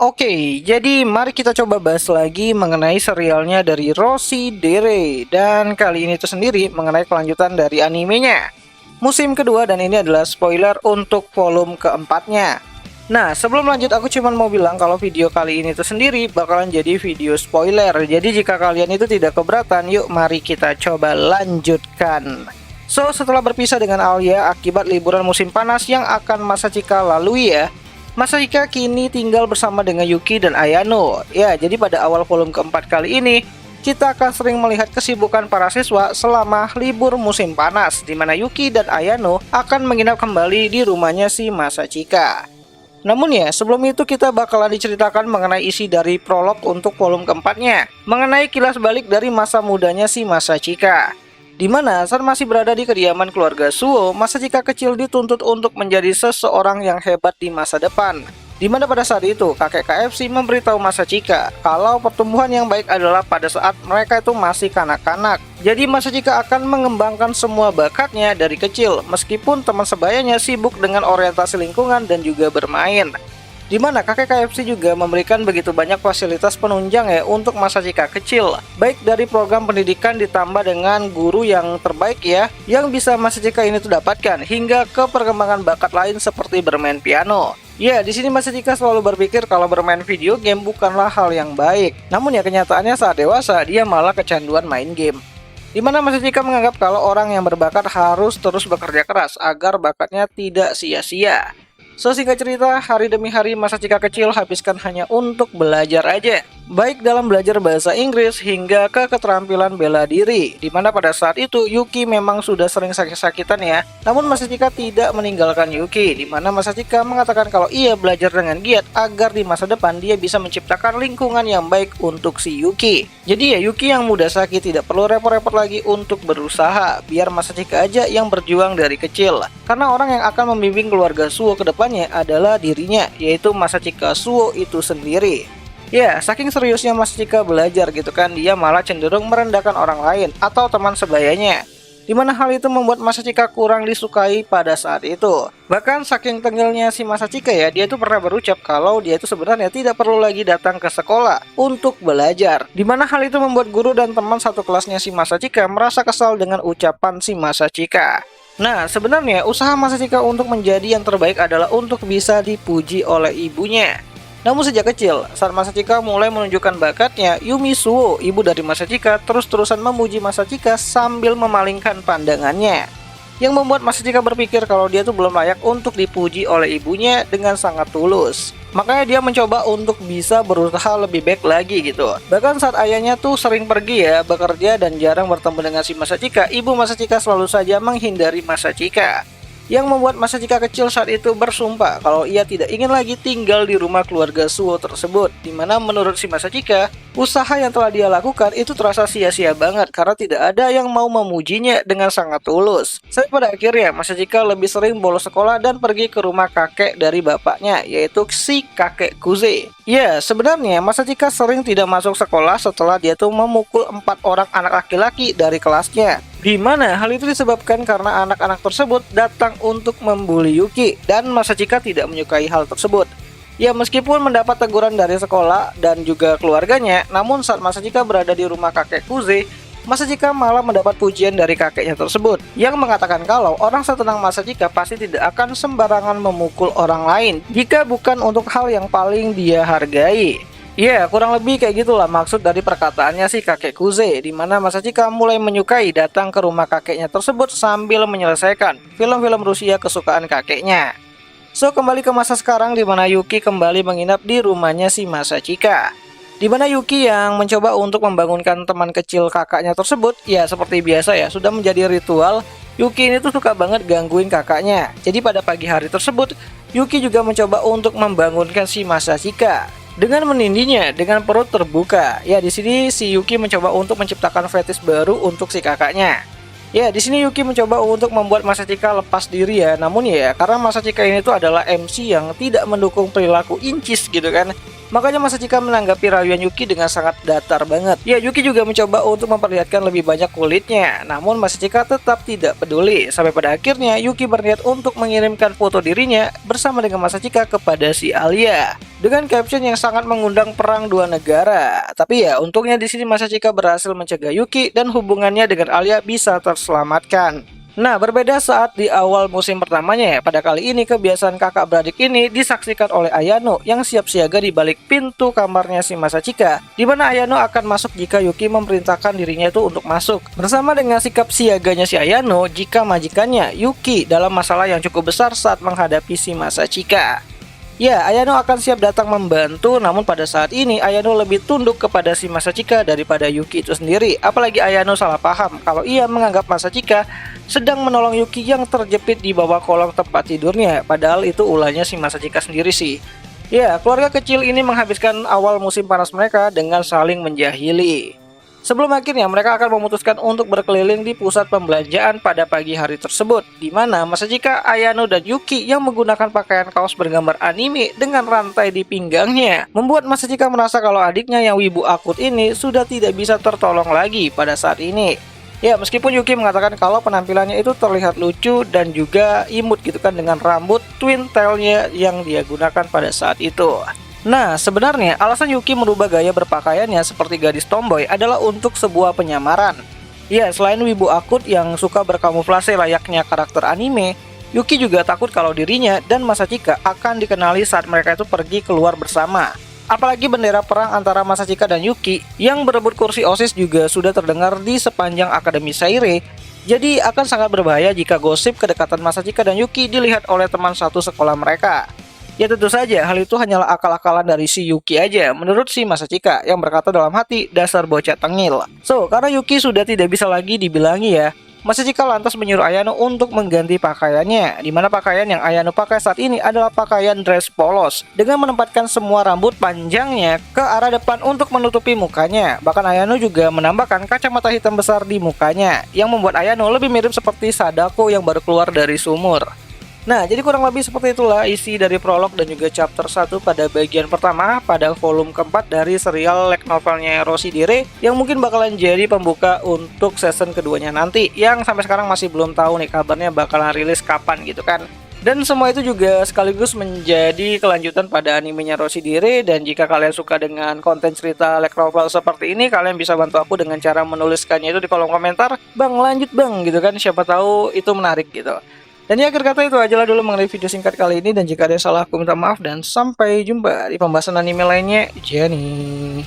Oke, jadi mari kita coba bahas lagi mengenai serialnya dari Rossi Dere. Dan kali ini tuh sendiri mengenai kelanjutan dari animenya musim kedua, dan ini adalah spoiler untuk volume keempatnya. Nah, sebelum lanjut aku cuma mau bilang kalau video kali ini tuh sendiri bakalan jadi video spoiler. Jadi jika kalian itu tidak keberatan, yuk mari kita coba lanjutkan. So, setelah berpisah dengan Alia akibat liburan musim panas yang akan Masachika lalui ya, Masachika kini tinggal bersama dengan Yuki dan Ayano. Ya, jadi pada awal volume keempat kali ini, kita akan sering melihat kesibukan para siswa selama libur musim panas, di mana Yuki dan Ayano akan menginap kembali di rumahnya si Masachika. Namun ya, sebelum itu kita bakalan diceritakan mengenai isi dari prolog untuk volume keempatnya, mengenai kilas balik dari masa mudanya si Masachika. Di mana saat masih berada di kediaman keluarga Suo, Masachika kecil dituntut untuk menjadi seseorang yang hebat di masa depan. Di mana pada saat itu kakek KFC memberitahu Masachika kalau pertumbuhan yang baik adalah pada saat mereka itu masih kanak-kanak. Jadi Masachika akan mengembangkan semua bakatnya dari kecil, meskipun teman sebayanya sibuk dengan orientasi lingkungan dan juga bermain. Di mana kakek KFC juga memberikan begitu banyak fasilitas penunjang ya untuk Masachika kecil, baik dari program pendidikan ditambah dengan guru yang terbaik ya, yang bisa Masachika ini tuh dapatkan, hingga ke perkembangan bakat lain seperti bermain piano. Ya, di sini Masachika selalu berpikir kalau bermain video game bukanlah hal yang baik. Namun ya kenyataannya saat dewasa dia malah kecanduan main game. Di mana Masachika menganggap kalau orang yang berbakat harus terus bekerja keras agar bakatnya tidak sia-sia. So, singkat cerita, hari demi hari Masachika kecil habiskan hanya untuk belajar aja, baik dalam belajar bahasa Inggris hingga ke keterampilan bela diri. Dimana pada saat itu Yuki memang sudah sering sakit-sakitan ya, namun Masachika tidak meninggalkan Yuki. Dimana Masachika mengatakan kalau ia belajar dengan giat agar di masa depan dia bisa menciptakan lingkungan yang baik untuk si Yuki. Jadi ya, Yuki yang mudah sakit tidak perlu repot-repot lagi untuk berusaha, biar Masachika aja yang berjuang dari kecil. Karena orang yang akan membimbing keluarga Suo ke depannya adalah dirinya, yaitu Masachika Suo itu sendiri. Ya, saking seriusnya Masachika belajar gitu kan, dia malah cenderung merendahkan orang lain atau teman sebayanya. Dimana hal itu membuat Masachika kurang disukai pada saat itu. Bahkan saking tengilnya si Masachika ya, dia tuh pernah berucap kalau dia itu sebenarnya tidak perlu lagi datang ke sekolah untuk belajar. Dimana hal itu membuat guru dan teman satu kelasnya si Masachika merasa kesal dengan ucapan si Masachika. Nah, sebenarnya usaha Masachika untuk menjadi yang terbaik adalah untuk bisa dipuji oleh ibunya. Namun sejak kecil, saat Masachika mulai menunjukkan bakatnya, Yumi Suo, ibu dari Masachika, terus-terusan memuji Masachika sambil memalingkan pandangannya. Yang membuat Masachika berpikir kalau dia tuh belum layak untuk dipuji oleh ibunya dengan sangat tulus. Makanya dia mencoba untuk bisa berusaha lebih baik lagi gitu. Bahkan saat ayahnya tuh sering pergi ya, bekerja dan jarang bertemu dengan si Masachika, ibu Masachika selalu saja menghindari Masachika. Yang membuat Masachika kecil saat itu bersumpah kalau ia tidak ingin lagi tinggal di rumah keluarga Suo tersebut. Dimana menurut si Masachika, usaha yang telah dia lakukan itu terasa sia-sia banget karena tidak ada yang mau memujinya dengan sangat tulus. Sampai pada akhirnya Masachika lebih sering bolos sekolah dan pergi ke rumah kakek dari bapaknya, yaitu si kakek Kuze. Ya, sebenarnya Masachika sering tidak masuk sekolah setelah dia tuh memukul 4 orang anak laki-laki dari kelasnya. Di mana hal itu disebabkan karena anak-anak tersebut datang untuk membuli Yuki dan Masachika tidak menyukai hal tersebut. Ya, meskipun mendapat teguran dari sekolah dan juga keluarganya, namun saat Masachika berada di rumah kakek Kuze, Masachika malah mendapat pujian dari kakeknya tersebut yang mengatakan kalau orang setenang Masachika pasti tidak akan sembarangan memukul orang lain jika bukan untuk hal yang paling dia hargai. Ya, kurang lebih kayak gitulah maksud dari perkataannya si kakek Kuze, di mana Masachika mulai menyukai datang ke rumah kakeknya tersebut sambil menyelesaikan film-film Rusia kesukaan kakeknya. So, kembali ke masa sekarang di mana Yuki kembali menginap di rumahnya si Masachika. Di mana Yuki yang mencoba untuk membangunkan teman kecil kakaknya tersebut, ya seperti biasa ya, sudah menjadi ritual. Yuki ini tuh suka banget gangguin kakaknya. Jadi pada pagi hari tersebut, Yuki juga mencoba untuk membangunkan si Masachika dengan menindihnya dengan perut terbuka. Ya, di sini si Yuki mencoba untuk menciptakan fetish baru untuk si kakaknya. Ya, di sini Yuki mencoba untuk membuat Masachika lepas diri ya. Namun ya, karena Masachika ini tuh adalah MC yang tidak mendukung perilaku incis gitu kan. Makanya Masachika menanggapi rayuan Yuki dengan sangat datar banget. Ya, Yuki juga mencoba untuk memperlihatkan lebih banyak kulitnya, namun Masachika tetap tidak peduli. Sampai pada akhirnya Yuki berniat untuk mengirimkan foto dirinya bersama dengan Masachika kepada si Alia dengan caption yang sangat mengundang perang dua negara. Tapi ya, untungnya di sini Masachika berhasil mencegah Yuki dan hubungannya dengan Alia bisa terselamatkan. Nah, berbeda saat di awal musim pertamanya ya, pada kali ini kebiasaan kakak beradik ini disaksikan oleh Ayano yang siap siaga di balik pintu kamarnya si Masachika, di mana Ayano akan masuk jika Yuki memerintahkan dirinya itu untuk masuk. Bersama dengan sikap siaganya si Ayano jika majikannya Yuki dalam masalah yang cukup besar saat menghadapi si Masachika. Ya, Ayano akan siap datang membantu, namun pada saat ini Ayano lebih tunduk kepada si Masachika daripada Yuki itu sendiri. Apalagi Ayano salah paham kalau ia menganggap Masachika sedang menolong Yuki yang terjepit di bawah kolong tempat tidurnya, padahal itu ulahnya si Masachika sendiri sih. Ya, keluarga kecil ini menghabiskan awal musim panas mereka dengan saling menjahili. Sebelum akhirnya mereka akan memutuskan untuk berkeliling di pusat pembelanjaan pada pagi hari tersebut, di mana Masachika, Ayano, dan Yuki yang menggunakan pakaian kaos bergambar anime dengan rantai di pinggangnya, membuat Masachika merasa kalau adiknya yang wibu akut ini sudah tidak bisa tertolong lagi pada saat ini. Ya, meskipun Yuki mengatakan kalau penampilannya itu terlihat lucu dan juga imut gitu kan dengan rambut twin tailnya yang dia gunakan pada saat itu. Nah, sebenarnya alasan Yuki merubah gaya berpakaiannya seperti gadis tomboy adalah untuk sebuah penyamaran. Ya, selain wibu akut yang suka berkamuflase layaknya karakter anime, Yuki juga takut kalau dirinya dan Masachika akan dikenali saat mereka itu pergi keluar bersama. Apalagi bendera perang antara Masachika dan Yuki yang berebut kursi OSIS juga sudah terdengar di sepanjang Akademi Saire. Jadi akan sangat berbahaya jika gosip kedekatan Masachika dan Yuki dilihat oleh teman satu sekolah mereka. Ya tentu saja hal itu hanyalah akal-akalan dari si Yuki aja menurut si Masachika yang berkata dalam hati dasar bocah tengil. So, karena Yuki sudah tidak bisa lagi dibilangi ya, Masachika lantas menyuruh Ayano untuk mengganti pakaiannya, di mana pakaian yang Ayano pakai saat ini adalah pakaian dress polos dengan menempatkan semua rambut panjangnya ke arah depan untuk menutupi mukanya. Bahkan Ayano juga menambahkan kacamata hitam besar di mukanya yang membuat Ayano lebih mirip seperti Sadako yang baru keluar dari sumur. Nah, jadi kurang lebih seperti itulah isi dari prolog dan juga chapter 1 pada bagian pertama pada volume keempat dari serial light novelnya Rossi Dire yang mungkin bakalan jadi pembuka untuk season keduanya nanti, yang sampai sekarang masih belum tahu nih kabarnya bakalan rilis kapan gitu kan. Dan semua itu juga sekaligus menjadi kelanjutan pada animenya Rossi Dire, dan jika kalian suka dengan konten cerita light novel seperti ini, kalian bisa bantu aku dengan cara menuliskannya itu di kolom komentar. Bang, lanjut bang gitu kan, siapa tahu itu menarik gitu. Dan ya, akhir kata itu aja lah dulu mengenai video singkat kali ini, dan jika ada yang salah aku minta maaf dan sampai jumpa di pembahasan anime lainnya. Jenny.